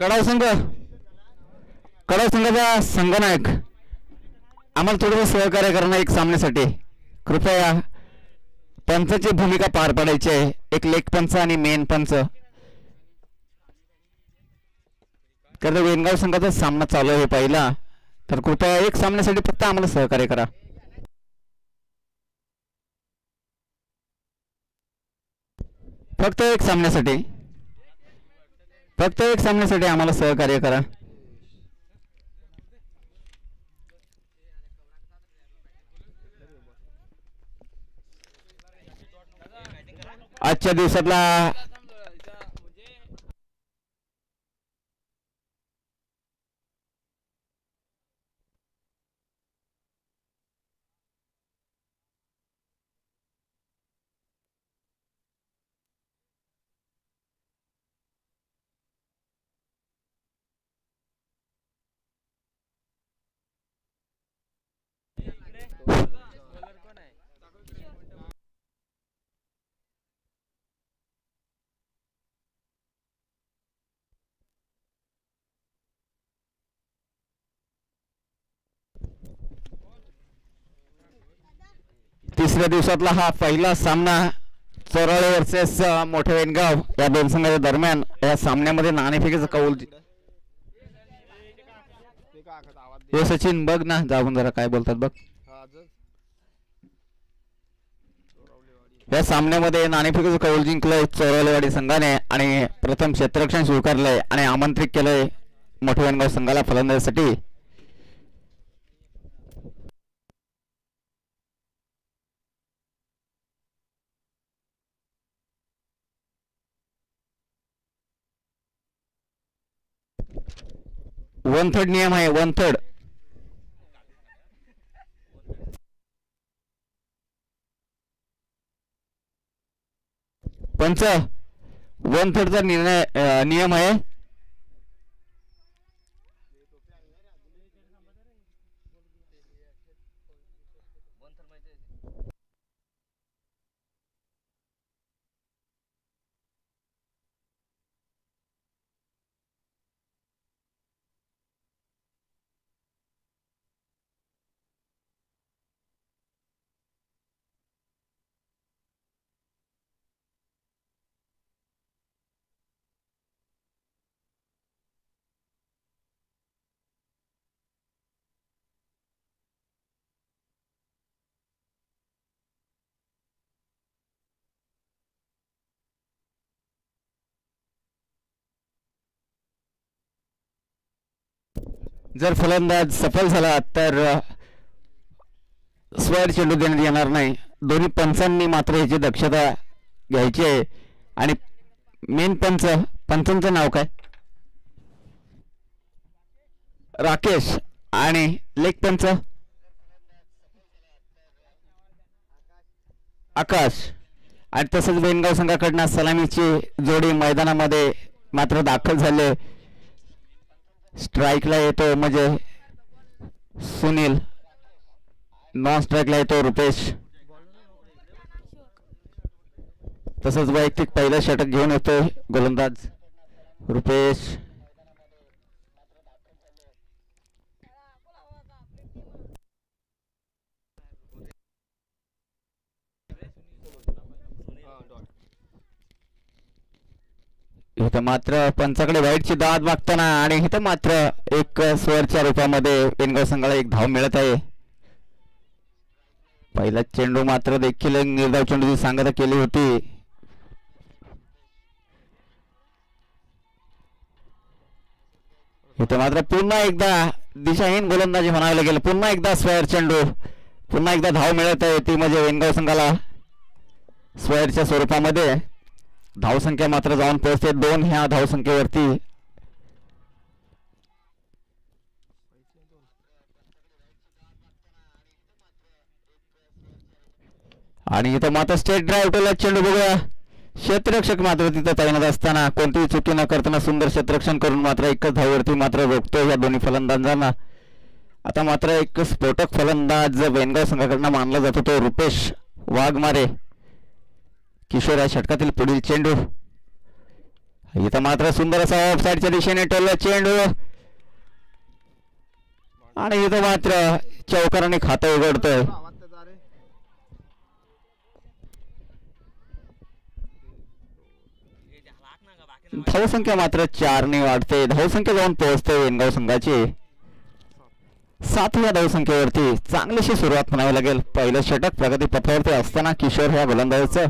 कडाव संघ कडाव संघाचा संघनायक आम्हाला थोडंसं सहकार्य करणं एक सामन्यासाठी कृपया पंचाची भूमिका पार पाडायची आहे. एक लेग पंच आणि मेन पंच कारण वेणगाव संघाचा सामना चालू आहे पहिला. तर कृपया एक सामन्यासाठी फक्त आम्हाला सहकार्य करा. फक्त एक सामन्यासाठी आम्हाला सहकार्य करा. आजच्या दिवसातला तिसऱ्या दिवसातला हा पहिला सामना चोराळे वर्सेस मोठे वेणगाव या दोन संघाच्या दरम्यान. या सामन्यामध्ये नाणेफेकीचा कौल सचिन बघ ना जाऊन जरा काय बोलतात बघ. या सामन्यामध्ये नाणेफेकीचं कौल जिंकलंय चोरालेवाडी संघाने आणि प्रथम क्षेत्ररक्षण स्वीकारलंय आणि आमंत्रित केलंय मोठे वेणगाव संघाला फलंदाजीसाठी. वन थर्ड नियम आहे. वन थर्ड पंच वन थर्डचा नियम आहे. जर फलंदाज सफल झाला तर स्क्वेअर चेंडू देण्यात येणार नाही. दोन्ही पंचांनी मात्र याची दक्षता घ्यायची आहे. आणि मेन पंचांचं नाव काय? राकेश. आणि लेग पंच आकाश. आणि तसंच वेणगाव संघाकडनं सलामीची जोडी मैदानामध्ये मात्र दाखल झाले. स्ट्राईकला येतो म्हणजे सुनील, नॉन स्ट्राईकला येतो रुपेश. तसंच वैयक्तिक पहिलं षटक घेऊन येतोय गोलंदाज रुपेश. इथं मात्र पंचाकडे वाईटची दाद मागताना आणि इथं मात्र एक स्क्वेअरच्या रूपामध्ये वेणगाव संघाला एक धाव मिळत आहे. पहिला चेंडू मात्र देखील निर्धाव चेंडूची सांगता केली होती. इथं मात्र पुन्हा एकदा दिशाहीन गोलंदाजी म्हणावं लागेल. पुन्हा एकदा स्क्वेअर चेंडू, पुन्हा एकदा धाव मिळत आहे ती म्हणजे वेणगाव संघाला स्क्वेअरच्या स्वरूपामध्ये. धावसंख्या मात्र जाऊन पोहोचते 2 ह्या धावसंख्येवरती. आणि इथं मात्र स्टेट ड्राईव्ह टोला चेंडू बघूया. क्षेत्ररक्षक मात्र तिथं तैनात असताना कोणतीही चुकी न करताना सुंदर क्षेत्ररक्षण करून मात्र एकच धाववरती मात्र रोखतो या दोन्ही फलंदाजांना. आता मात्र एक स्फोटक फलंदाज वेणगाव संघाकडनं मानला जातो तो रुपेश वाघमारे. किशोर या षटकातील पुढील चेंडू इथं मात्र सुंदर असा ऑफ साईडच्या दिशेने टोलला चेंडू आणि इथं मात्र चौकाराने खातं उघडतोय. धावसंख्या मात्र 4ने वाढते. धावसंख्या जाऊन पोहोचते वेणगाव संघाची 7व्या धावसंख्येवरती. चांगलीशी सुरुवात म्हणावी लागेल. पहिलं षटक प्रगती पथावरती असताना किशोर ह्या गोलंदाजाचं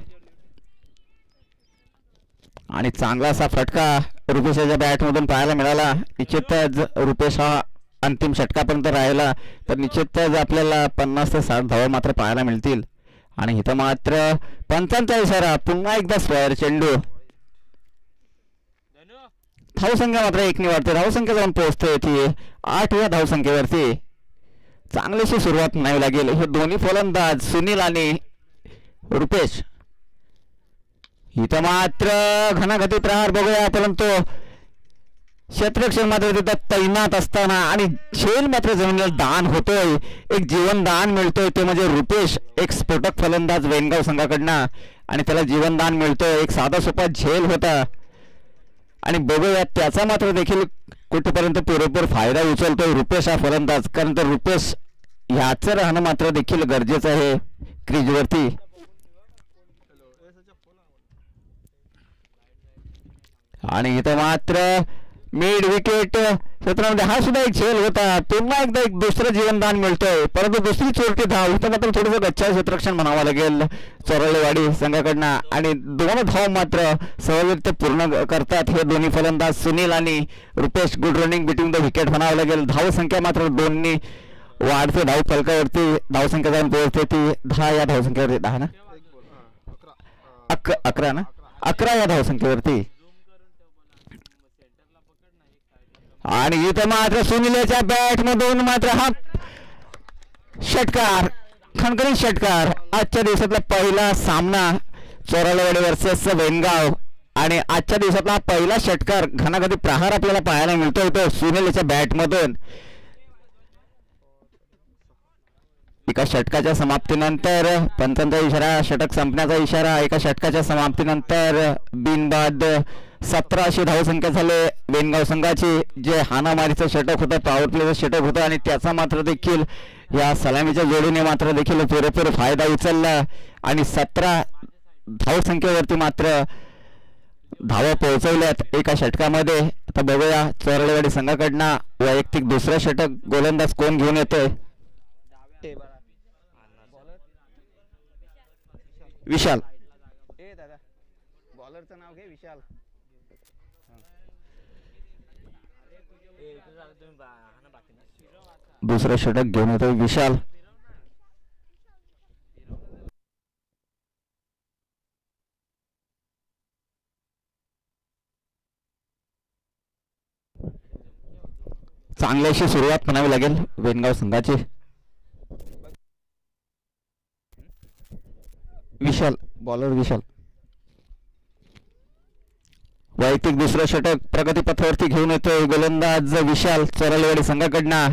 आणि चांगला असा फटका रुपेशच्या बॅटमधून पाहायला मिळाला. निश्चितच रुपेश हा अंतिम षटकापर्यंत राहिला तर निश्चितच आपल्याला 50 ते 60 धावा मात्र पाहायला मिळतील. आणि इथं मात्र पंचांचा इशारा. पुन्हा एकदा स्क्वेअर चेंडू. धावसंख्या मात्र 1ने वाढते. धावसंख्या जाऊन पोहोचते ती 8व्या धावसंख्येवरती. चांगलीशी सुरुवात म्हणावी लागेल. हे दोन्ही फलंदाज सुनील आणि रुपेश. इथं मात्र घणाघाती प्रहार बघूया परंतु क्षेत्ररक्षण मात्र तिथं तैनात असताना आणि झेल मात्र जमिनीला दान होतोय. एक जीवनदान मिळतोय ते म्हणजे रुपेश एक स्फोटक फलंदाज वेणगाव संघाकडनं आणि त्याला जीवनदान मिळतोय. एक साधा सोपा झेल होता आणि बघूया त्याचा मात्र देखील कुठेपर्यंत पुरेपूर फायदा उचलतोय रुपेश हा फलंदाज. कारण तर रुपेश ह्याचं राहणं मात्र देखील गरजेचं आहे क्रीजवरती. आणि इथं मात्र मिड विकेट क्षेत्रामध्ये हा सुद्धा एक झेल होता. पुन्हा एकदा एक दुसरं जीवनदान मिळतोय परंतु दुसरी चोरटी धाव. इथं मात्र थोडंसं गच्चा क्षेत्ररक्षण म्हणावं लागेल चोरलेवाडी संघाकडनं आणि 2 धाव मात्र सहजरित्या पूर्ण करतात हे दोन्ही फलंदाज सुनील आणि Rupesh. Good running between the wicket म्हणावं लागेल. धावसंख्या मात्र 2ने वाढते. धाव फलकावरती धावसंख्या जाऊन पोहोचते ती 10 या धावसंख्येवरती. 10 ना 11 ना 11 या धावसंख्येवरती. आणि इथं मात्र सुनीलच्या बॅट मधून मात्र हा षटकार खणखणीत षटकार. आजच्या दिवसातला पहिला सामना चोरालेवाडी वर्सेस वेणगाव आणि आजच्या दिवसातला पहिला षटकार घणाघाती प्रहार आपल्याला पाहायला मिळतो होतो सुनीलच्या बॅट मधून. एका षटकाच्या समाप्तीनंतर पंचांचा इशारा. षटक संपण्याचा इशारा. एका षटकाच्या समाप्तीनंतर बिनबाद 17 अशी धावसंख्या झाली वेणगाव संघाची. जे हाणामारीचं षटक होतं पॉवर प्लेचं षटक होतं आणि त्याचा मात्र देखील या सलामीच्या जोडीने मात्र देखील पुरेपूर फायदा उचलला आणि 17 धावसंख्येवरती मात्र धावा पोहोचवल्यात एका षटकामध्ये. आता बघूया चोरलेवाडी संघाकडनं वैयक्तिक दुसरं षटक गोलंदाज कोण घेऊन येतोय. विशाल. बॉलरचं नाव घे विशाल. दुसरं षटक घेऊन येतोय विशाल. चांगल्याशी सुरुवात म्हणावी लागेल वेणगाव संघाची. विशाल बॉलर विशाल. वैयक्तिक दुसरं षटक प्रगतीपथावरती घेऊन येतोय गोलंदाज विशाल चोरालेवाडी संघाकडनं.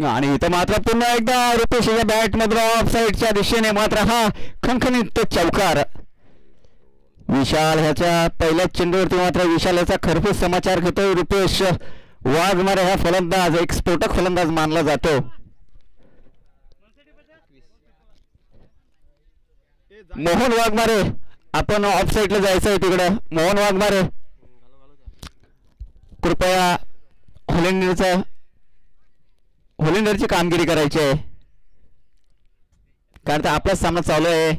आणि इथं मात्र पुन्हा एकदा रुपेशच्या बॅट मधून ऑफ साईडच्या दिशेने मात्र हा खणखणीत चौकार. विशाल ह्याच्या पहिल्या चेंडूवरती मात्र विशाल याचा खरपूस समाचार घेतोय. रुपेश वाघमारे हा फलंदाज एक स्फोटक फलंदाज मानला जातो. मोहन वाघमारे आपण ऑफ साईडला जायचं आहे तिकडं. मोहन वाघमारे कृपया होलिंडरची कामगिरी करायची आहे कारण आपलाच सामना चालू आहे.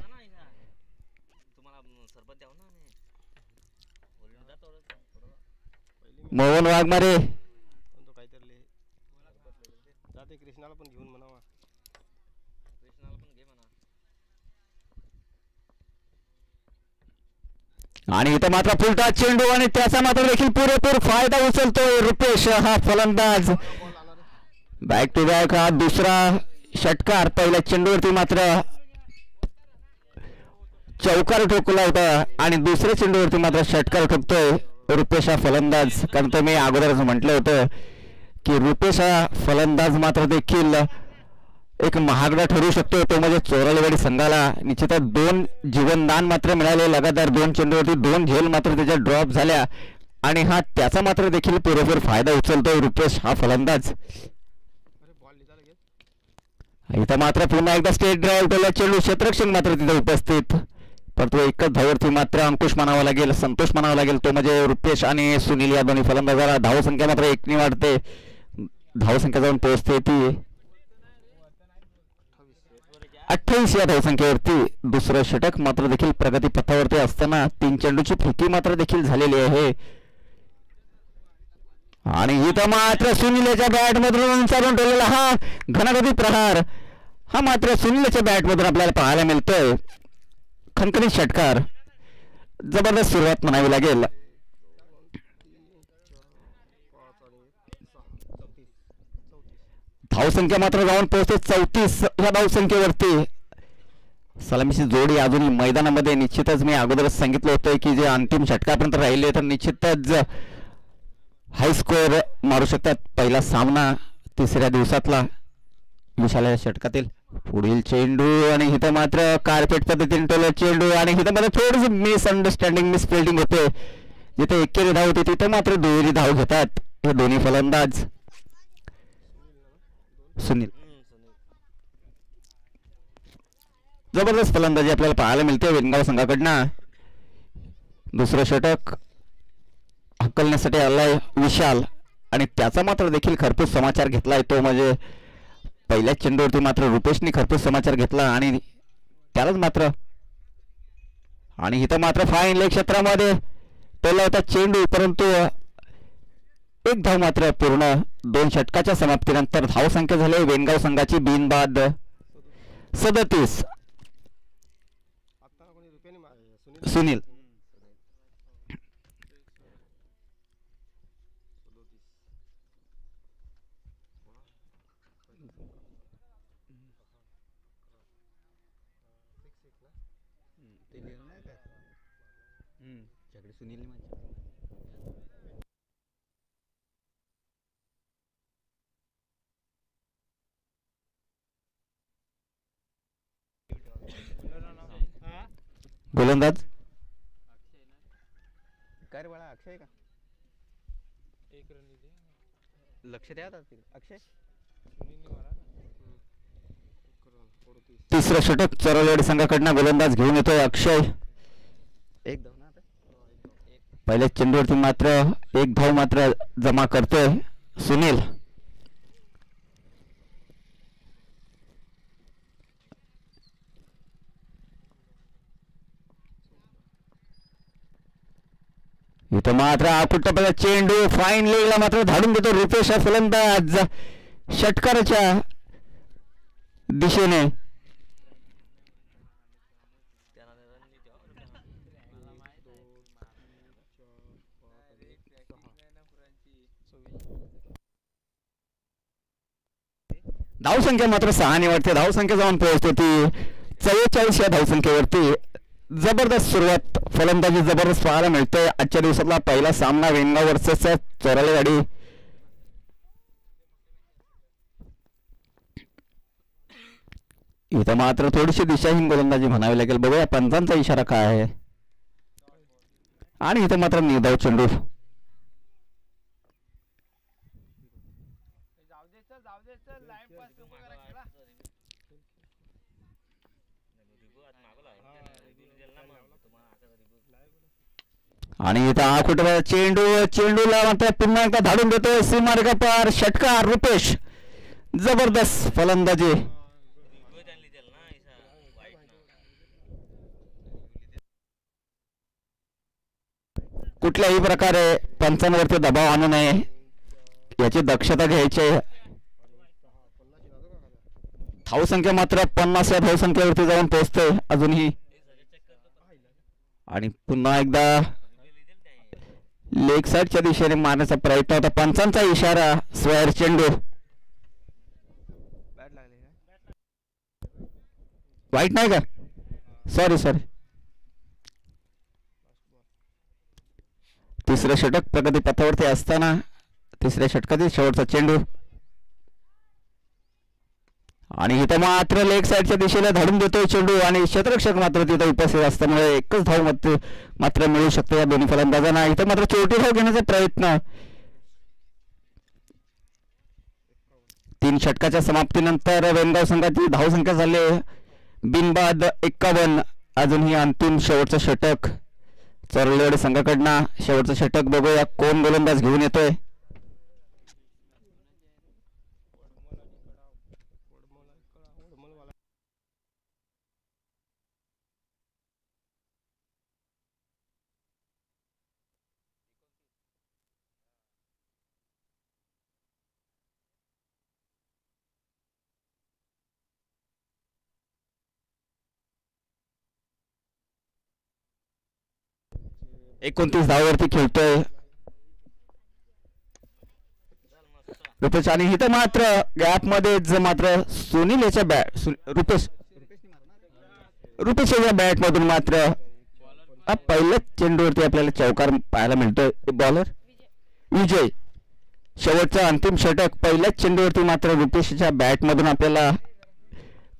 मोहन वाघमारे जाते कृष्णाला पण घेऊन म्हणावा. कृष्णाला पण घे म्हणा. आणि इथं मात्र फुलटा चेंडू आणि त्याचा मात्र देखील पुरेपूर फायदा उचलतोय रुपेश हा फलंदाज. बॉल आला रे. बॅक टू बॅक हा दुसरा षटकार. पहिल्या चेंडूवरती मात्र चौकार ठोकला होता आणि दुसऱ्या चेंडूवरती मात्र षटकार ठोकतोय रुपेश हा फलंदाज. कारण तर मी अगोदरच म्हटलं होतं की रुपेश हा फलंदाज मात्र देखील एक महागडा ठरू शकतो. तो म्हणजे चोरालेवाडी संघाला निश्चितच 2 जीवनदान मात्र मिळाले. लगातार 2 चेंडूवरती 2 झेल मात्र त्याच्या ड्रॉप झाल्या आणि हा त्याचा मात्र देखील पुरेपूर फायदा उचलतोय रुपेश हा फलंदाज. अरे बॉल निघाला गेला. इथं मात्र पुन्हा एकदा स्टेट ड्राईव्ह केला चेंडू. क्षेत्ररक्षक मात्र तिथे उपस्थित, परंतु एकच धाववरती मात्र अंकुश म्हणावा लागेल, संतोष म्हणावा लागेल. तो म्हणजे रुपेश आणि सुनील या दोन्ही फलंदाजाला धावसंख्या मात्र 1 वाढते. धावसंख्या जाऊन पोहोचते ती 28 या धावसंख्येवरती. दुसरं षटक मात्र देखील प्रगती पथावरती असताना 3 चेंडूची फेकी मात्र देखील झालेली आहे. आणि इथं मात्र सुनीलच्या बॅट मधून चालून ठेवलेला हा घनगती प्रहार हा मात्र सुनीलच्या बॅट मधून आपल्याला पाहायला मिळतोय. खणखणीत षटकार. जबरदस्त सुरुवात म्हणावी लागेल. धावसंख्या मात्र जाऊन पोहोचते 34 या धावसंख्येवरती. सलामीची जोडी अजूनही मैदानामध्ये. निश्चितच मी अगोदरच सांगितलं होतं की जे अंतिम षटकापर्यंत राहिले तर निश्चितच हाय स्कोअर मारू शकतात. पहिला सामना तिसऱ्या दिवसातला विशाल षटकातील. पुढील चेंडू आणि इथं मात्र कार्पेट पद्धतीने टोला चेंडू आणि इथं मात्र थोडीशी मिसअंडरस्टँडिंग मिसफिल्डिंग होते. जिथे एकेरी धाव होती तिथं मात्र दुहेरी धाव घेतात हे दोन्ही फलंदाज. सुनील जबरदस्त फलंदाजी आपल्याला पाहायला मिळते वेनगाव संघाकडनं. दुसरं षटक हकलण्यासाठी आलाय विशाल आणि त्याचा मात्र देखील खरपूस समाचार घेतलाय. तो म्हणजे पहिल्या चेंडूवरती मात्र रुपेशने खरपूस समाचार घेतला आणि त्यालाच मात्र आणि इथं मात्र फाईन लेग क्षेत्रामध्ये टोला होता चेंडू, परंतु 1 धाव मात्र पूर्ण. 2 षटकाच्या समाप्तीनंतर धावसंख्या झाली वेनगाव संघाची बिनबाद 37. सुनील सुनील गोलंदाज काय रे बाळा अक्षय का? लक्ष द्या अक्षय. तिसरं षटक चोरालेवाडी संघाकडनं गोलंदाज घेऊन येतोय अक्षय. 1 धाव ना आता. पहिल्या चेंडूवरती मात्र 1 धाव मात्र जमा करतोय सुनील. इथं मात्र आकुटपा चेंडू फाईन लेगला मात्र धाडून देतो रुपेश फलंदाज षटकाराच्या दिशेने. धावसंख्या मात्र 6 वाटते. धावसंख्या जाऊन पोहोचते ती 44 या धावसंख्येवरती. जबरदस्त सुरुवात फलंदाजी जबरदस्त पाहायला मिळते. आजच्या दिवसातला पहिला सामना वेनगाव वर्सेस चोरालेवाडी. इथं मात्र थोडीशी दिशाहीन गोलंदाजी म्हणावी लागेल. बघूया पंचांचा इशारा काय आहे. आणि इथं मात्र निर्धाव चेंडू. आणि इथं आकुटपा चेंडूला मात्र पुन्हा एकदा धाडून देतोय सीमारेखा पार षटकार रुपेश. जबरदस्त फलंदाजी. कुठल्याही प्रकारे पंचांवरती दबाव आणू नये याची दक्षता घ्यायची. धावसंख्या मात्र 50 या धावसंख्येवरती जाऊन पोहोचतोय अजूनही. आणि पुन्हा एकदा लेग साईडच्या दिशेने मारण्याचा प्रयत्न होता. पंचांचा इशारा. स्क्वेअर चेंडू. बॅट लागले काय? वाईट नाही का? सॉरी. तिसरं षटक प्रगतीपथावरती असताना तिसऱ्या षटकातील शेवटचा चेंडू. आणि इथं मात्र लेग साईडच्या दिशेला धाडून देतोय चेंडू आणि क्षेत्ररक्षक मात्र तिथं उपस्थित असल्यामुळे एकच धाव मात्र मिळू शकते या दोन्ही फलंदाजांना. इथं मात्र चोटी धाव घेण्याचा प्रयत्न. 3 षटकाच्या समाप्तीनंतर वेणगाव संघाची धावसंख्या झाली बिनबाद 51. अजूनही अंतिम शेवटचं षटक चोरलेवाडी संघाकडनं. शेवटचं षटक बघूया कोण गोलंदाज घेऊन येतोय. एकोणतीस धावावरती खेळतोय रुपेश. आणि इथं मात्र गॅप मध्ये मात्र सुनील याच्या बॅट रुपेश याच्या बॅट मधून मात्र पहिल्याच चेंडूवरती आपल्याला चौकार पाहायला मिळतोय. बॉलर विजय. शेवटचा अंतिम षटक पहिल्याच चेंडूवरती मात्र रुपेशच्या बॅट मधून आपल्याला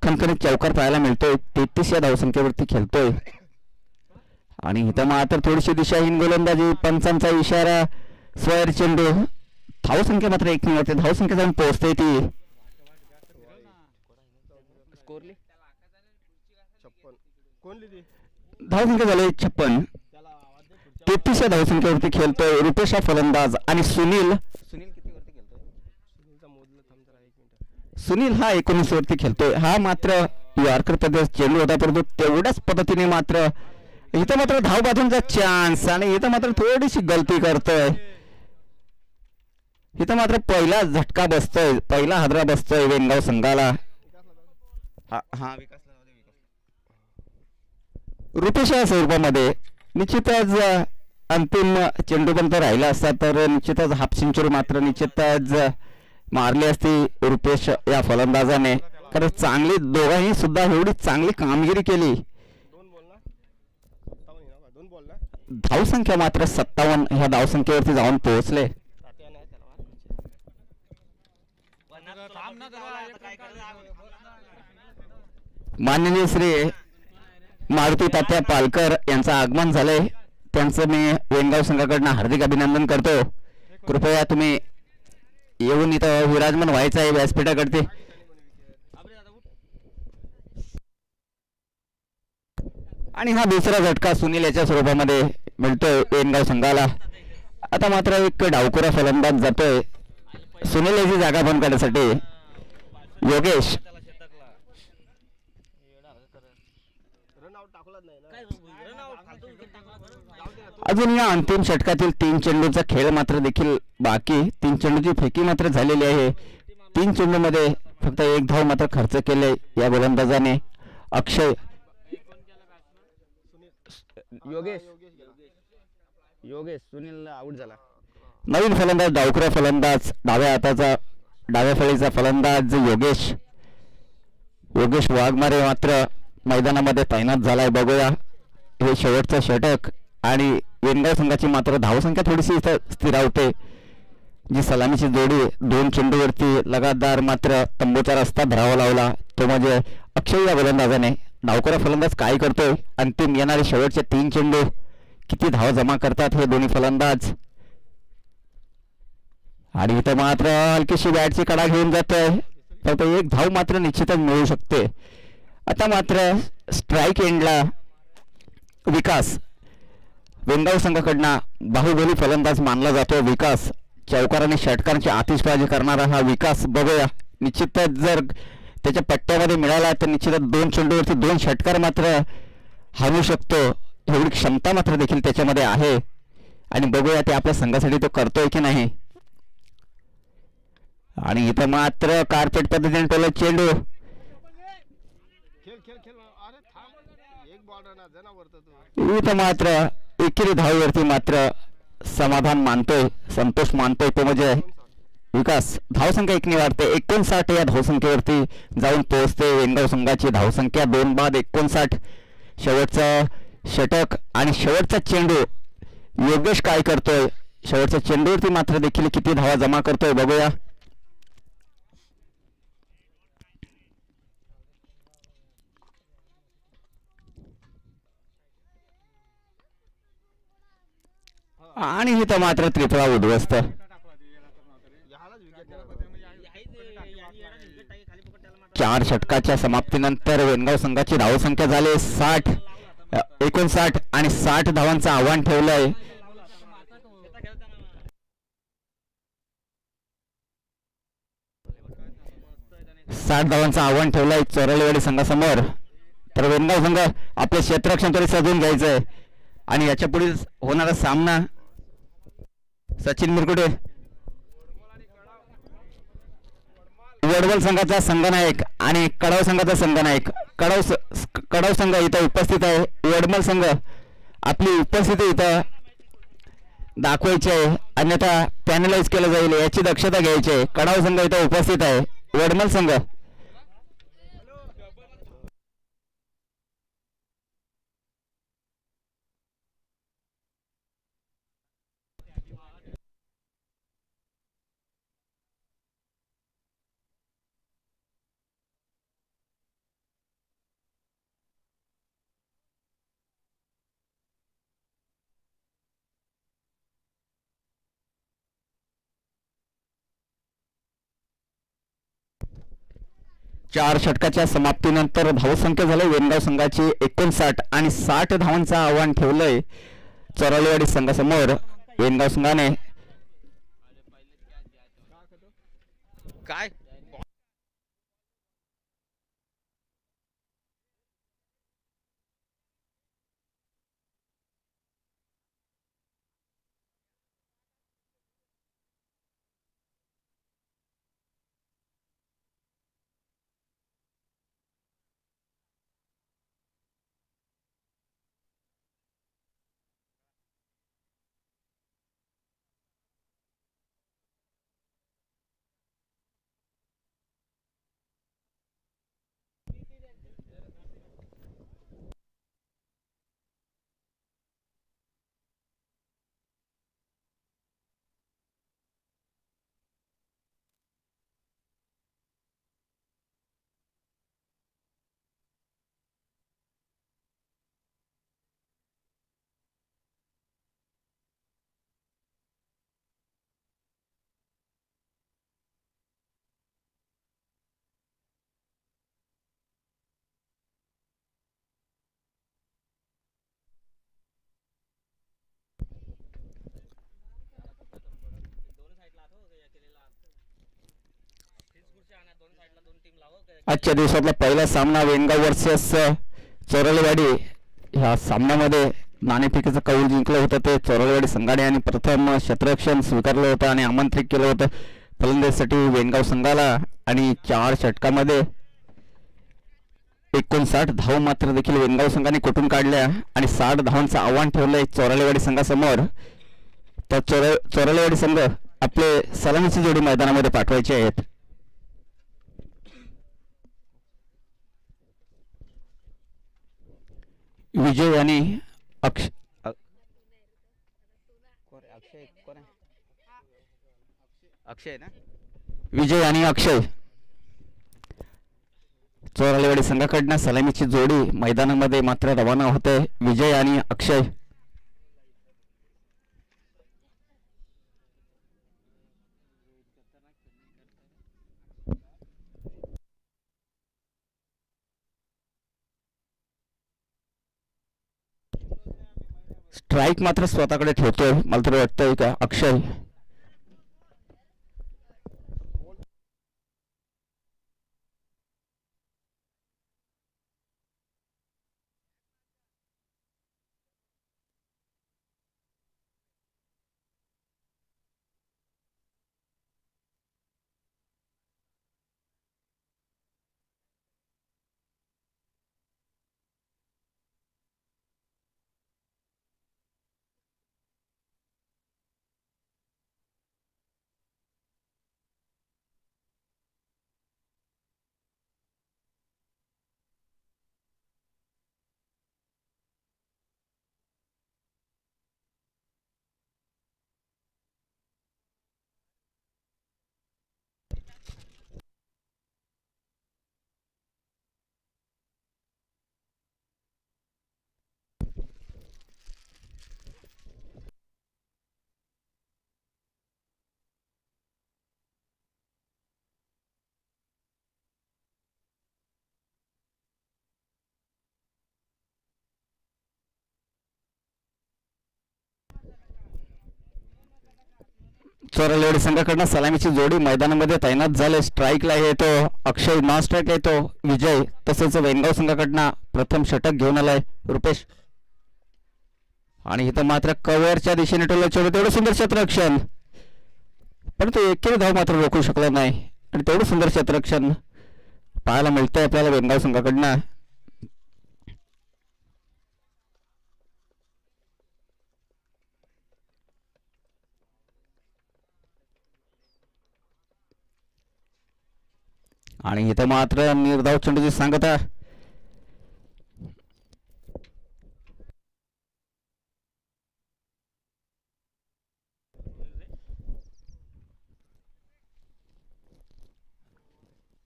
खणखणीत चौकार पाहायला मिळतोय. 33 या धावसंख्येवरती खेळतोय. आणि इथं मात्र थोडीशी दिशाहीन गोलंदाजी. पंचांचा इशारा. स्क्वेअर चेंडू. धावसंख्या मात्र 1 मिनिट. धावसंख्या जाऊन पोहोचते ती 56. धावसंख्या झाली 56. 33 या धावसंख्येवरती खेळतोय रुपेश हा फलंदाज. आणि सुनील किती वरती खेळतोय? सुनील हा 19 वरती खेळतोय. हा मात्र यॉर्कर पद्धत चेंडू होता परंतु तेवढ्याच पद्धतीने मात्र इथं मात्र धाव बाजूंचा चान्स. आणि इथं मात्र थोडीशी गलती करतोय. इथं मात्र पहिला झटका बसतोय. पहिला हादरा बसतोय वेणगाव संघाला. रुपेश या स्वरूपामध्ये निश्चितच अंतिम चेंडूपर्यंत राहिला असता तर निश्चितच हाफ सेंचुरी मात्र निश्चितच मारली असती रुपेश या फलंदाजाने. कारण चांगली दोघांनी सुद्धा एवढी चांगली कामगिरी केली. धावसंख्या मात्र 57 ह्या धावसंख्येवरती जाऊन पोहोचले. माननीय श्री मारुती तात्या पालकर यांचं आगमन झालंय. त्यांचं मी वेणगाव संघाकडनं हार्दिक अभिनंदन करतो. कृपया तुम्ही येऊन इथं विराजमान व्हायचं आहे व्यासपीठाकडे. आणि हा दुसरा झटका सुनील याच्या स्वरूपामध्ये मिळतोय वेणगाव संघाला. आता मात्र एक डावखुरा फलंदाज जातोय सुनील याची जागा बंद करण्यासाठी. योगेश. अजून या अंतिम षटकातील 3 चेंडूचा खेळ मात्र देखील बाकी. 3 चेंडूची फेकी मात्र झालेली आहे. 3 चेंडूमध्ये फक्त 1 धाव मात्र खर्च केले या गोलंदाजाने. अक्षय योगेश सुनील आउट झाला. नवीन फलंदाज डावखुरा फलंदाज डाव्या हाताचा डाव्या फळीचा फलंदाज योगेश वाघमारे मात्र मैदानामध्ये तैनात झालाय. बघूया हे शेवटचं षटक. आणि वेणगाव संघाची मात्र धावसंख्या थोडीशी इथं स्थिरावते. जी सलामीची जोडी 2 चेंडूवरती लगातार मात्र तंबूचा रस्ता धरावा लावला तो म्हणजे अक्षय या गोलंदाजाने. डावखुरा फलंदाज काय करतोय? अंतिम येणारे शेवटचे 3 चेंडू किती धाव जमा करतात हे दोन्ही फलंदाज. आणि इथं मात्र हलकीशी बॅटची कडा घेऊन जातोय. फक्त 1 धाव मात्र निश्चितच मिळू शकते. आता मात्र स्ट्राईक एंडला विकास वेणगाव संघाकडनं बाहुबली फलंदाज मानला जातो. विकास चौकार आणि षटकारांची आतिषबाजी करणारा हा विकास. बघूया निश्चितच जर त्याच्या पट्ट्यामध्ये मिळाला तर निश्चितच 2 चेंडूवरती 2 षटकार मात्र हाणू शकतो एवढी क्षमता मात्र देखील त्याच्यामध्ये आहे. आणि बघूया ते आपल्या संघासाठी तो करतोय की नाही. आणि इथं मात्र कार्पेट पद्धतीने टोला चेंडू वाढणार जनावर तर तू इथं मात्र एकेरी धावेवरती मात्र समाधान मानतोय, संतोष मानतोय तो म्हणजे विकास. धावसंख्या एकने वाढते 59 या धावसंख्येवरती जाऊन पोहोचते वेंगाव संघाची धावसंख्या 2 बाद 59. शेवटचा षटक आणि शेवटचा चेंडू योगेश काय करतोय, शेवटच्या चेंडूवरती मात्र देखील किती धावा जमा करतोय बघूया. आणि इथं मात्र त्रिफळा उद्ध्वस्त. ह्यालाच विकेट नाही. 4 षटकाच्या समाप्तीनंतर वेणगाव संघाची धावसंख्या झाली 59 आणि 60 धावांचं आव्हान ठेवलंय. 60 धावांचं आव्हान ठेवलंय चोरलेवाडी संघासमोर. तर वेणगाव संघ आपले क्षेत्ररक्षण तरी सजवून घ्यायचंय आणि याच्या पुढील होणारा सामना सचिन मिरकुटे वडवल संघाचा संघनायक आणि कडाव संघाचा संघनायक. कडाव संघ इथं उपस्थित आहे. वडमल संघ आपली उपस्थिती इथं दाखवायची आहे, अन्यथा पॅनलाइज केलं जाईल याची दक्षता घ्यायची आहे. कडाव संघ इथं उपस्थित आहे. वडमल संघ 4 षटकाच्या समाप्तीनंतर धावसंख्या झाली वेणगाव संघाची 59 आणि 60 धावांचं आव्हान ठेवलंय चोरलेवाडी संघासमोर. वेणगाव संघाने काय आजच्या दिवसातला पहिला सामना वेणगाव वर्सेस चोरलेवाडी. ह्या सामन्यामध्ये नाणेफेकीचं कौल जिंकलं होतं ते चोरलेवाडी संघाने आणि प्रथम क्षेत्ररक्षण स्वीकारलं होतं आणि आमंत्रित केलं होतं फलंदाजीसाठी वेणगाव संघाला. आणि 4 षटकामध्ये 59 धाव मात्र देखील वेणगाव संघाने कुठून काढल्या आणि 60 धावांचं आव्हान ठेवलंय चोरलेवाडी संघासमोर. तर चोरलेवाडी संघ आपले सलामीची जोडी मैदानामध्ये पाठवायचे आहेत. विजय आणि अक्षय ना विजय आणि अक्षय चोरलेवाडी संघाकडनं सलामीची जोडी मैदानामध्ये मात्र रवाना होते. विजय आणि अक्षय. स्ट्राईक मात्र स्वतःकडे ठेवतोय मला तरी वाटतंय का अक्षय. चोरालेवाडी संघाकडनं सलामीची जोडी मैदानामध्ये तैनात झाले. स्ट्राईकला येतो अक्षय, नॉन स्ट्राईकला येतो विजय, तसेच वेंगाव संघाकडनं प्रथम षटक घेऊन आलाय रुपेश. आणि इथं मात्र कव्हरच्या दिशेने टोला चेंडू, तेवढं सुंदर क्षेत्ररक्षण, पण तो एकही धाव मात्र रोखू शकला नाही. आणि तेवढं सुंदर क्षेत्ररक्षण पाहायला मिळतंय आपल्याला वेंगाव संघाकडनं. आणि इथं मात्र निर्धाव चेंडूची सांगता.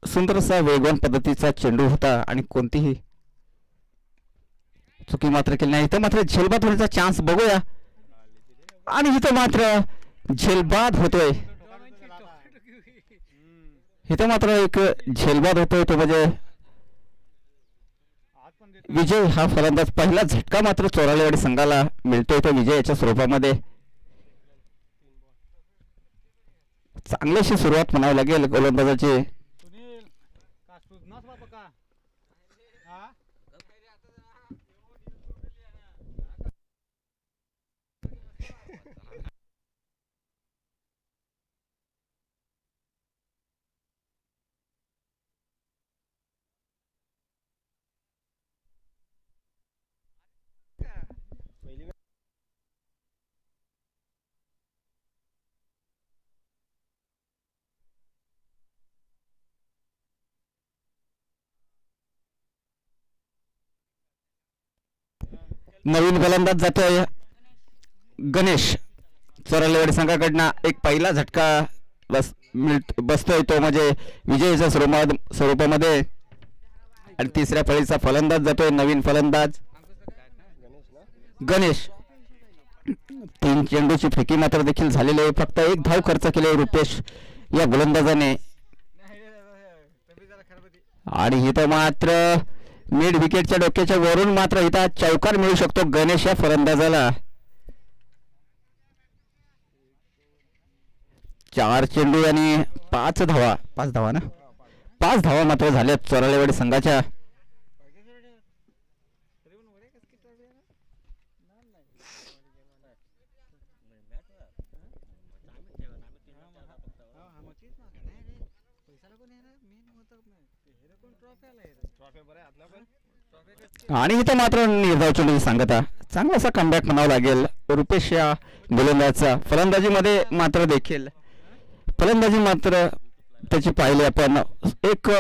सुंदर असा वेगवान पद्धतीचा चेंडू होता आणि कोणतीही चुकी मात्र केली नाही. इथं मात्र झेलबाद होण्याचा चान्स बघूया. आणि इथं मात्र झेलबाद होतोय. इथं मात्र एक झेलबाद होतोय, तो म्हणजे विजय हा फलंदाज. पहिला झटका मात्र चोरालेवाडी संघाला मिळतोय तो विजयाच्या स्वरूपामध्ये. चांगलीशी सुरुवात म्हणावी लागेल गोलंदाजाची. नवीन फलंदाज जातोय गणेश. चोरालेवाडी संघाकडनं एक पहिला झटका बसतोय, तो म्हणजे विजयाच्या स्वरूपामध्ये. आणि तिसऱ्या फळीचा फलंदाज जातोय नवीन फलंदाज गणेश. 3 चेंडूची फेकी मात्र देखील झालेली आहे. फक्त एक धाव खर्च केले रुपेश या गोलंदाजाने. आणि इथं मात्र मिड विकेटच्या डोक्याच्या वरून मात्र इथं चौकार मिळू शकतो गणेश या फलंदाजाला. 4 चेंडू आणि 5 धावा ना, 5 धावा मात्र झाल्यात चोरालेवाडी संघाच्या. आणि इथं मात्र निर्धाव चेंडू सांगता. चांगला असा कमबॅक म्हणावं लागेल रुपेश या गोलंदाजाचा. फलंदाजीमध्ये मात्र देखील फलंदाजी मात्र त्याची पाहिली आपण, एक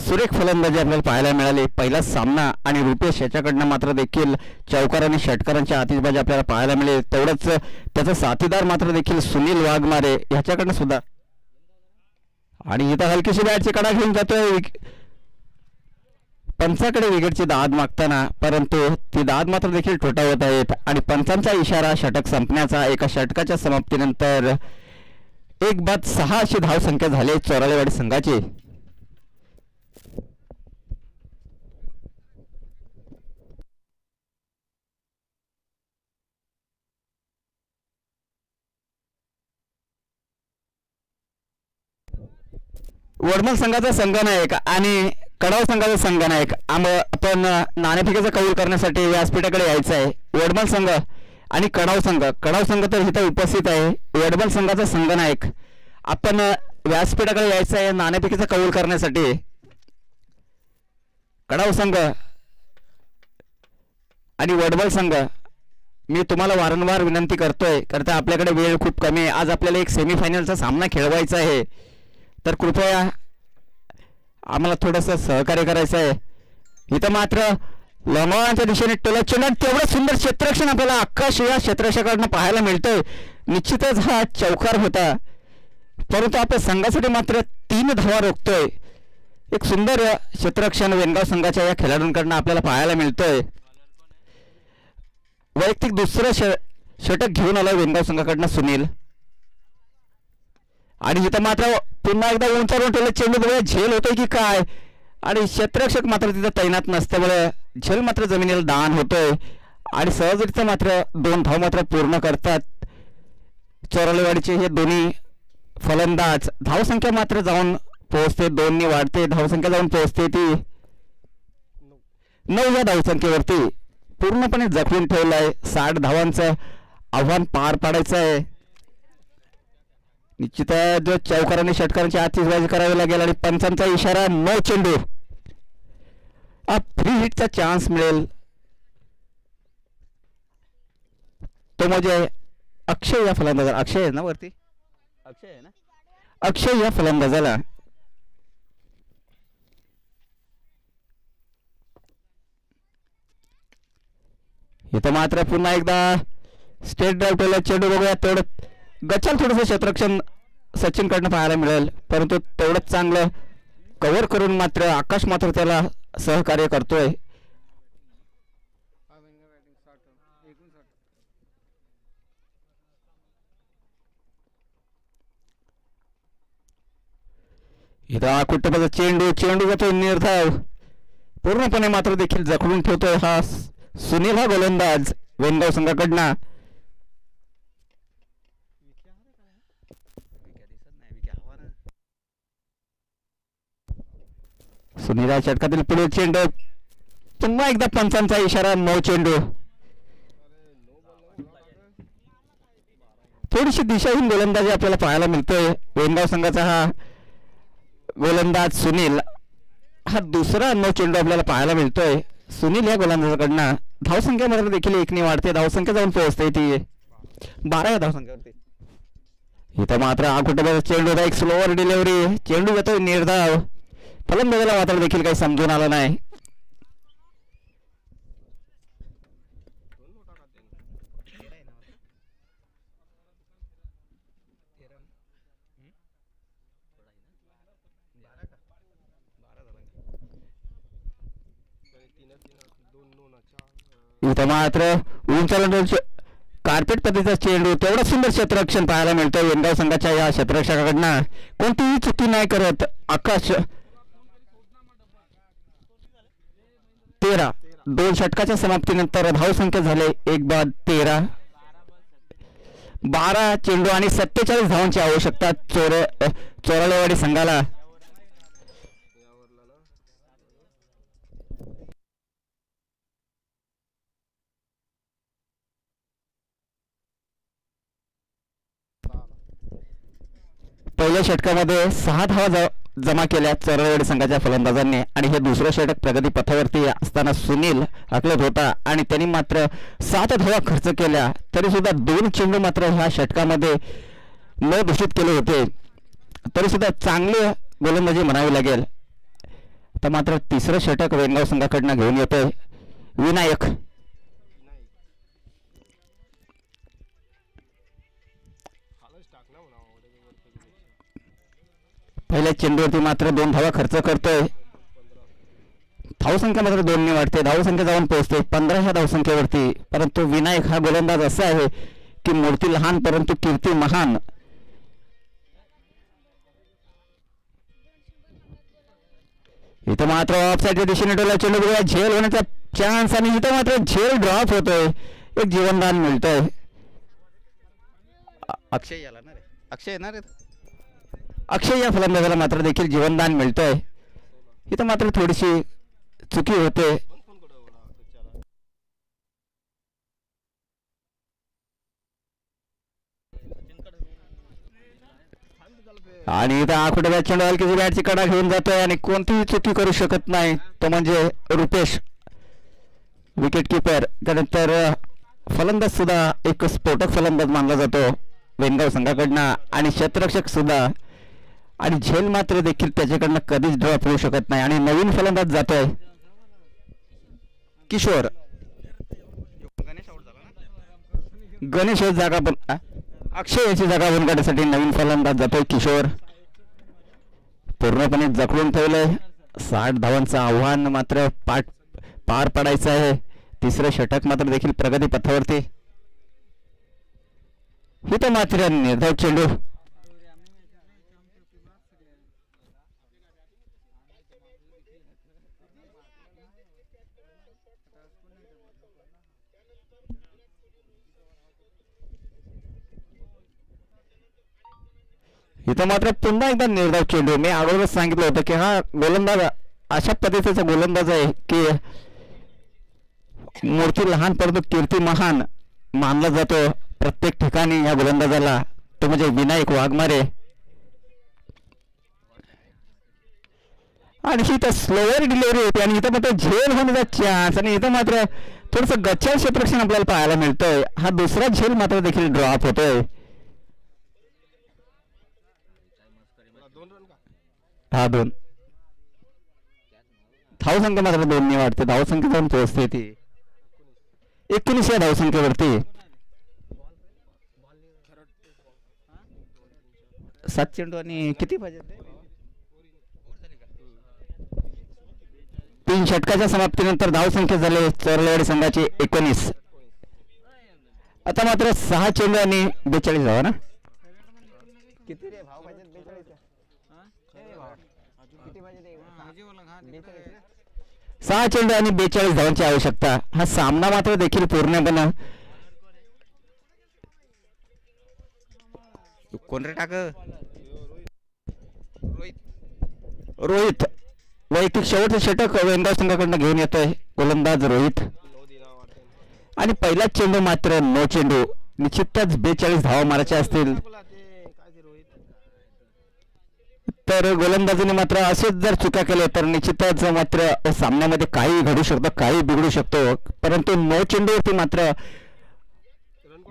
सुरेख फलंदाजी आपल्याला पाहायला मिळाली पहिला सामना. आणि रुपेश याच्याकडनं मात्र देखील चौकार आणि षटकारांची आतिषबाजी आपल्याला पाहायला मिळेल. तेवढंच त्याचा साथीदार मात्र देखील सुनील वाघमारे ह्याच्याकडनं सुद्धा. आणि इथं हलकीशी बॅटची कडा घेऊन जातोय पंचाकडे विकेटची दाद मागताना, परंतु ती दाद मात्र देखील ठोठावत आहेत. आणि पंचांचा इशारा षटक संपण्याचा. एका षटकाच्या समाप्तीनंतर 1-6 अशी धावसंख्या झाली चोरालेवाडी संघाची. वडमल संघाचा संघनायक आणि कडाव संघाचा संघनायक आपण नाणेफेकीचा कौल करण्यासाठी व्यासपीठाकडे यायचं आहे. वडमल संघ आणि कडाव संघ तर इथं उपस्थित आहे. वडमल संघाचा संघनायक आपण व्यासपीठाकडे यायचं आहे नाणेफेकीचा कौल करण्यासाठी. कडाव संघ आणि वडमल संघ, मी तुम्हाला वारंवार विनंती करतोय, करता आपल्याकडे वेळ खूप कमी आहे. आज आपल्याला एक सेमीफायनलचा सामना खेळवायचा आहे, तर कृपया आम्हाला थोडंसं सहकार्य करायचं आहे. इथं मात्र लंगोवांच्या दिशेने टोला चेंडू, तेवढं सुंदर क्षेत्ररक्षण आपल्याला आकाश या क्षेत्ररक्षकाकडनं पाहायला मिळतंय. निश्चितच हा चौकार होता, परंतु आपल्या संघासाठी मात्र 3 धावा रोखतोय. एक सुंदर क्षेत्ररक्षण वेणगाव संघाच्या या खेळाडूंकडनं आपल्याला पाहायला मिळतोय. वैयक्तिक दुसरं षटक घेऊन आला वेणगाव संघाकडनं सुनील. आणि इथं मात्र पुन्हा एकदा उंचावरून टोला चेंडू बघूया झेल होतोय की काय. आणि क्षेत्ररक्षक मात्र तिथं तैनात नसल्यामुळे झेल मात्र जमिनीला दान होतोय. आणि सहजरित्या मात्र 2 धाव मात्र पूर्ण करतात चोरालेवाडीचे हे दोन्ही फलंदाज धावसंख्या मात्र जाऊन पोहोचते, 2 वाढते, धावसंख्या जाऊन पोहोचते ती 9 या धावसंख्येवरती. पूर्णपणे जखडून ठेवलाय. 60 धावांचं आव्हान पार पाडायचं आहे. निश्चित जो चौकारांनी षटकारांची आतिषबाजी करावी लागेल आणि पंचांचा इशारा नो चेंडू. फ्री हिटचा चान्स मिळेल तो म्हणजे अक्षय या फलंदाजाला. अक्षय आहे ना वरती, अक्षय आहे ना. अक्षय या फलंदाजाला. इथं मात्र पुन्हा एकदा स्टेट ड्राईव्ह चेंडू बघूया. तेवढं गचाल थोडंसं क्षेत्ररक्षण सचिनकडनं पाहायला मिळेल, परंतु तेवढंच चांगलं कव्हर करून मात्र आकाश मात्र त्याला सहकार्य करतोय. इथं कुठं चेंडू चेंडू जातोय निर्धाव. पूर्णपणे मात्र देखील जखडून ठेवतोय हा सुनील हा गोलंदाज वेनगाव संघाकडनं. सुनील षटकातील पुढील चेंडू. पुन्हा एकदा पंचांचा इशारा नो चेंडू. थोडीशी दिशाहीन गोलंदाजी आपल्याला पाहायला मिळतोय. वेनगाव संघाचा हा गोलंदाज सुनील हा दुसरा नो चेंडू आपल्याला पाहायला मिळतोय सुनील या गोलंदाजाकडनं. धावसंख्येमध्ये देखील 1 वाढते, धावसंख्या जाऊन पोहोचते ती 12 या धावसंख्येवरती. इथं मात्र हा कुठे चेंडू एक स्लोअर डिलिव्हरी. चेंडू येतोय निर्धाव. फलंदाजाला मात्र देखील काही समजून आलं नाही. इथं मात्र उंच कार्पेट पद्धतीचा चेंडू. तेवढा सुंदर क्षेत्ररक्षण पाहायला मिळतोय वेनगाव संघाच्या या क्षेत्ररक्षकाकडनं. कोणतीही चुकी नाही करत आकाश. 13 2 षटकाच्या समाप्तीनंतर धावसंख्या झाले 1 बाद 13. 12 चेंडू आणि 47 धावांची आवश्यकता चोराळेवाडी संघाला. पहिल्या षटकामध्ये 6 धावा जमा केल्या चोराळेवाडी संघाच्या फलंदाजांनी आणि हे दुसरं षटक प्रगती पथावरती असताना सुनील आखलत होता आणि त्यांनी मात्र 7 धावा खर्च केल्या. तरी सुद्धा 2 चेंडू मात्र ह्या षटकामध्ये न दूषित केले होते. तरी सुद्धा चांगली गोलंदाजी म्हणावी लागेल. तर मात्र तिसरं षटक वेनगाव संघाकडनं घेऊन येतोय विनायक. पहिल्या चेंडूवरती मात्र 2 धावा खर्च करतोय. धावसंख्या मात्र 2 वाढते, धावसंख्या जाऊन पोहोचते 15 ह्या धावसंख्येवरती. परंतु विनायक हा गोलंदाज असा आहे की मूर्ती लहान परंतु कीर्ती महान. इथं मात्र ऑफसाईडच्या दिशेने डोला चेंडू बघूया. झेल होण्याचा चान्स आणि इथं मात्र झेल ड्रॉप होतोय. एक जीवनदान मिळतोय. अक्षय याला ना रे, अक्षय येणार रे. अक्षय या फलंदाजाला मात्र देखील जीवनदान मिळतोय. इथं मात्र थोडीशी चुकी होते. आणि इथं आखुटे चेंडू हलकीची बॅटची कडा घेऊन जातोय आणि कोणतीही चुकी करू शकत नाही तो म्हणजे रुपेश विकेट किपर. त्यानंतर फलंदाज सुद्धा एक स्फोटक फलंदाज मानला जातो वेनगाव संघाकडनं आणि क्षेत्ररक्षक सुद्धा. आणि झेल मात्र देखील त्याच्याकडनं कधीच ड्रॉप होऊ शकत नाही. आणि नवीन फलंदाज जातोय किशोर. गणेश जागा पण अक्षय याची जागा बनवण्यासाठी नवीन फलंदाज जातोय किशोर. पूर्णपणे जखडून ठेवलंय. 60 धावांचं आव्हान मात्र पार पाडायचं आहे. तिसरं षटक मात्र देखील प्रगती पथावरती. इथं मात्र निर्धाव चेंडू. इथं मात्र पुन्हा एकदा निर्धाव चेंडू. मी अगोदरच सांगितलं होतं की हा गोलंदाज अशा पद्धतीचा गोलंदाज आहे की मूर्ती लहान परंतु कीर्ती महान मानला जातो प्रत्येक ठिकाणी या गोलंदाजाला. तो म्हणजे विनायक वाघमारे. आणि ही तर स्लोअर डिलिव्हरी होती आणि इथं मात्र झेल होण्याचा चान्स. आणि इथं मात्र थोडस गच्चाळ क्षेत्ररक्षण आपल्याला पाहायला मिळतंय. हा दुसरा झेल मात्र देखील ड्रॉप होतोय. 2 रन का? हा 2 धावसंख्या मात्र 2 वाढते. धावसंख्या जाऊन पोहोचते ती 19 या धावसंख्येवरती. 7 चेंडू आणि किती पाहिजे 3 षटकाच्या समाप्तीनंतर धावसंख्या झाले चोरलेवाडी संघाची 19. आता मात्र 6 चेंडू आणि 42 धावा ना. किती रे भाव पाहिजे 42 किती पाहिजे 6 चेंडू आणि 42 धावांची आवश्यकता. हा सामना मात्र देखील पूर्णपणे कोण रे टाक रोहित वैयक्तिक शेवटचं षटक वेंगाव संघाकडनं घेऊन येतोय गोलंदाज रोहित. आणि पहिला चेंडू मात्र 9 चेंडू. निश्चितच 42 धावा मारायच्या असतील तर गोलंदाजीने मात्र असेच जर चुका केल्या तर निश्चितच मात्र सामन्यामध्ये काही घडू शकतं काही बिघडू शकतो. परंतु 9 चेंडूवरती मात्र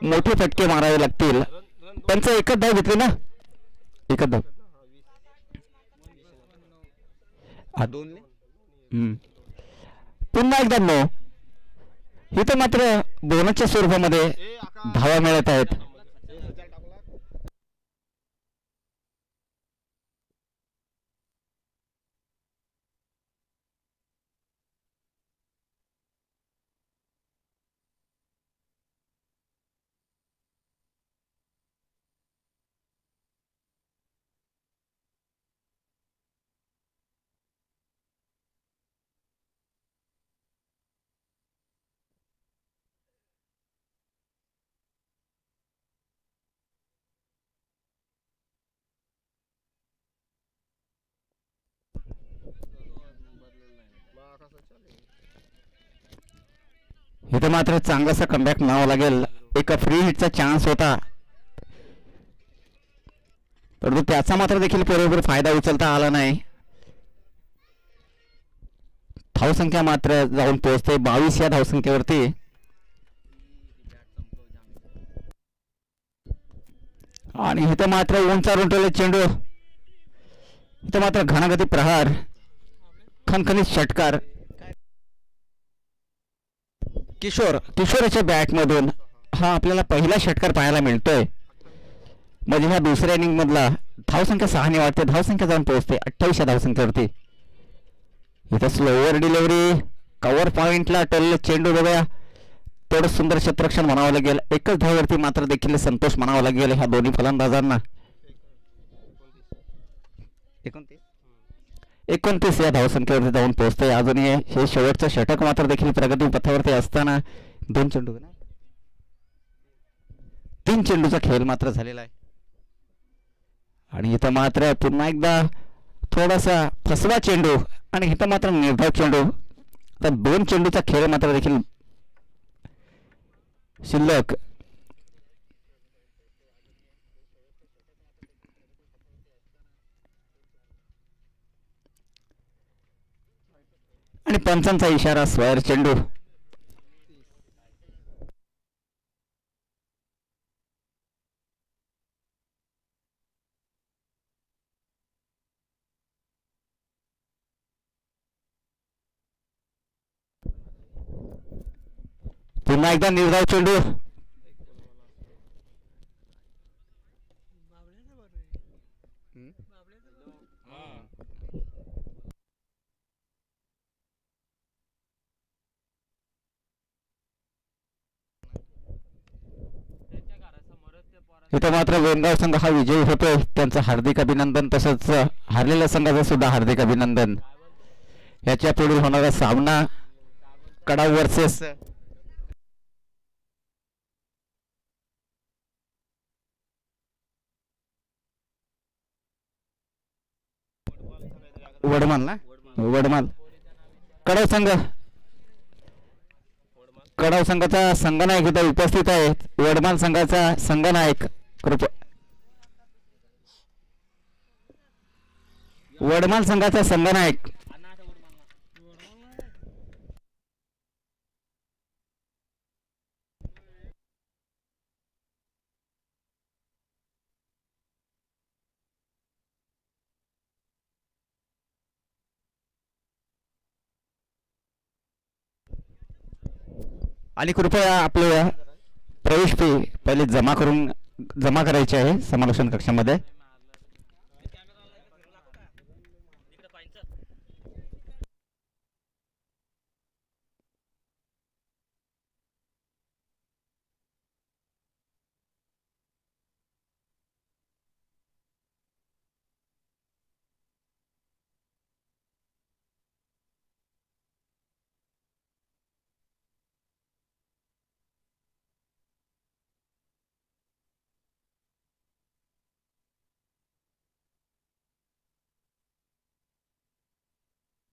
मोठे फटके मारावे लागतील. त्यांचं एकच धाव घेतली ना. एकच धाव पुन्हा एकदा 9. इथं मात्र बोनसच्या स्वरूपामध्ये धावा मिळत आहेत. इथं मात्र चांगलासा कमबॅक म्हणावा लागेल. एक फ्री हिटचा चान्स होता परंतु त्याचा मात्र देखील पुरेपूर फायदा उचलता आला नाही. धावसंख्या मात्र जाऊन पोहोचते 22 या धावसंख्येवरती. आणि इथं मात्र उंचावरून ठेवले चेंडू. इथं मात्र घणागती प्रहार खणखणीत षटकार. किशोरच्या बॅटमधून हा आपल्याला पहिला षटकार पाहायला मिळतोय. म्हणजे ह्या दुसऱ्या इनिंग मधला धावसंख्या 6 ने वाढते. धावसंख्या जाऊन पोहोचते 28 या धावसंख्येवरती. इथं स्लोअर डिलिव्हरी कव्हर पॉइंटला टोलले चेंडू बघूया. तेवढं सुंदर क्षेत्ररक्षण म्हणावं लागेल. एकच धाववरती मात्र देखील संतोष म्हणावा लागेल ह्या दोन्ही फलंदाजांना. 29 या धावसंख्येवरती जाऊन पोहोचतोय. अजूनही हे शेवटचं षटक मात्र देखील प्रगती पथावरती असताना 2 चेंडू 3 चेंडूचा खेळ मात्र झालेला आहे. आणि इथं मात्र पुन्हा एकदा थोडासा फसवा चेंडू आणि इथं मात्र निर्धाव चेंडू. आता 2 चेंडूचा खेळ मात्र देखील शिल्लक. आणि पंचांचा इशारा स्क्वेअर चेंडू. पुन्हा एकदा निर्धाव चेंडू. इथं मात्र वेंगाव संघ हा विजयी होतोय. त्यांचं हार्दिक अभिनंदन. तसंच हारलेल्या संघाचं सुद्धा हार्दिक अभिनंदन. याच्या पुढील होणारा सामना कडाव वर्सेस वडमाल ना वडमाल कडव संघ कडव संघाचा संघनायक इथं उपस्थित आहे वडमाल संघाचा संघनायक कृपया वडमाल संघाचा संघनायक आणि कृपया आपले प्रवेश फी पहिले जमा करायची आहे समालोचन कक्षामध्ये